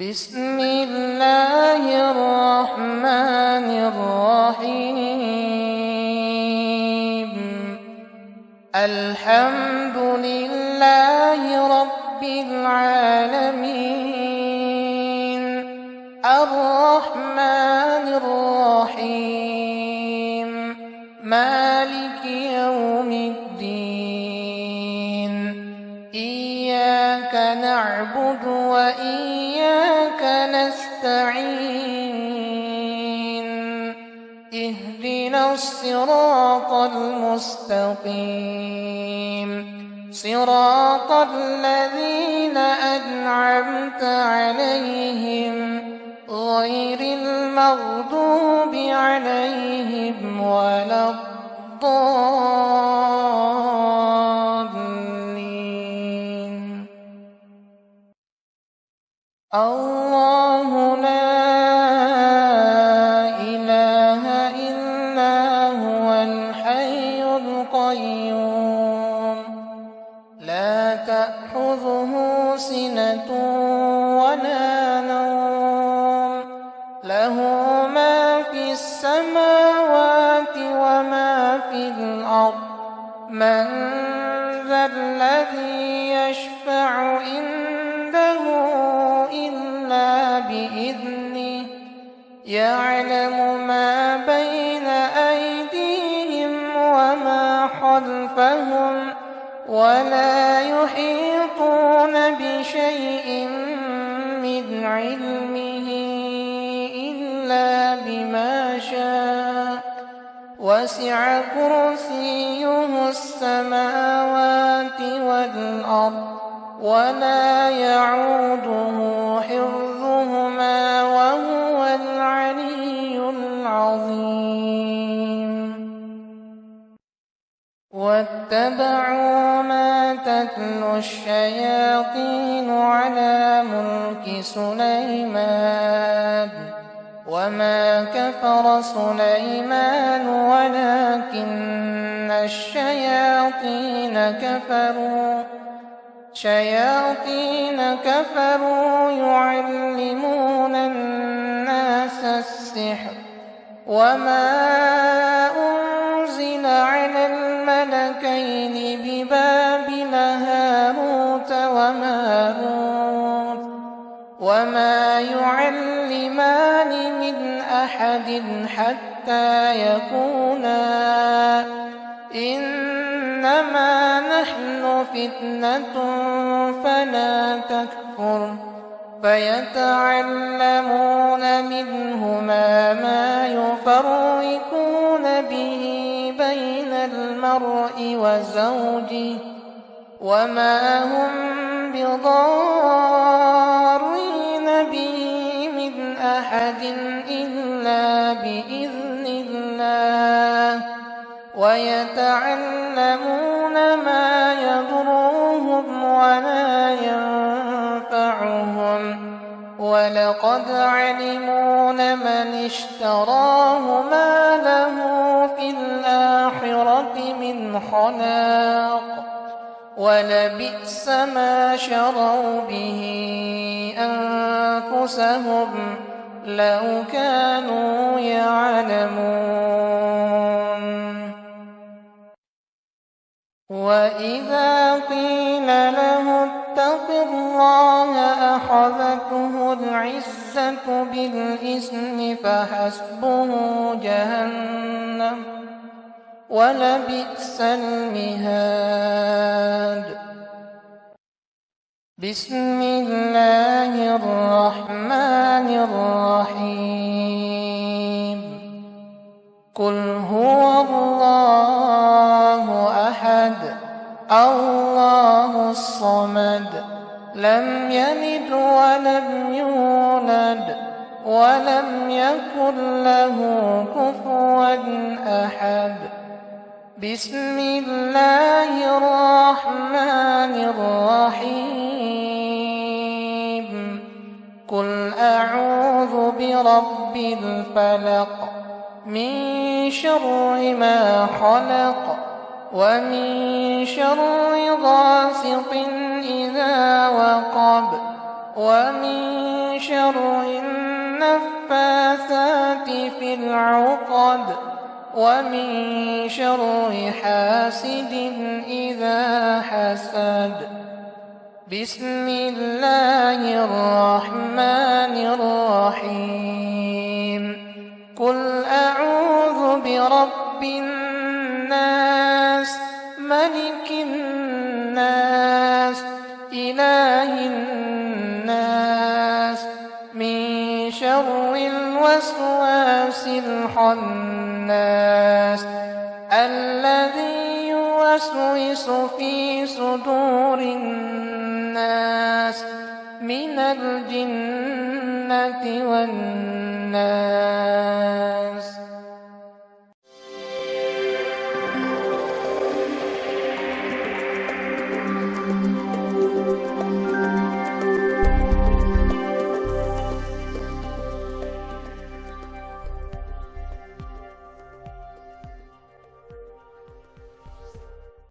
بسم الله الرحمن الرحيم. الحمد لله رب العالمين، الرحمن الرحيم، مالك يوم الدين. إياك نعبد وإياك نستعين. اهدنا الصراط المستقيم، صراط الذين أنعمت عليهم غير المغضوب عليهم ولا الضالين. الله لا إله إلا هو الحي القيوم، لا تأخذه سنة ولا نوم، له ما في السماوات وما في الأرض. من ذا الذي يشفع عنده إلا بإذنه، يعلم ما بين أيديهم وما خلفهم، ولا يحيطون بشيء من علمه إلا بما شاء. وسع كرسيه السماوات والأرض، ولا يعوده حفظهما وهو العلي العظيم. واتبعوا ما تتلو الشياطين على ملك سليمان، وما كفر سليمان ولكن الشياطين كفروا يعلمون الناس السحر. وما أنزل على الملكين ببابل هاروت وماروت، وما يعلمان من أحد حتى يقولا إنما نحن فتنة فلا تكفر. فيتعلمون منهما ما يفرقون به بين المرء وزوجه، وما هم بضارين به من أحد إلا بإذن الله. ويتعلمون ما يضرهم ولا ينفعهم، ولقد علموا لمن اشتراه ما له في الآخرة من خلاق، ولبئس ما شروا به أنفسهم لو كانوا يعلمون. وإذا قيل له اتق الله أخذته العزة بالإثم فحسبه جهنم ولبئس المهاد. بسم الله الرحمن الرحيم. قل هو الله أحد، الله الصمد، لم يلد ولم يولد ولم يكن له كفوا أحد. بسم الله الرحمن الرحيم. قل أعوذ برب الفلق، من شر ما خلق، ومن شر غاسق إذا وقب، ومن شر النفاثات في العقد ومن شر حاسد إذا حسد. بسم الله الرحمن الرحيم. قل أعوذ برب الناس ملك الناس إله الناس من شر الوسواس الخناس الذي يوسوس في صدور الناس من الجنة والناس.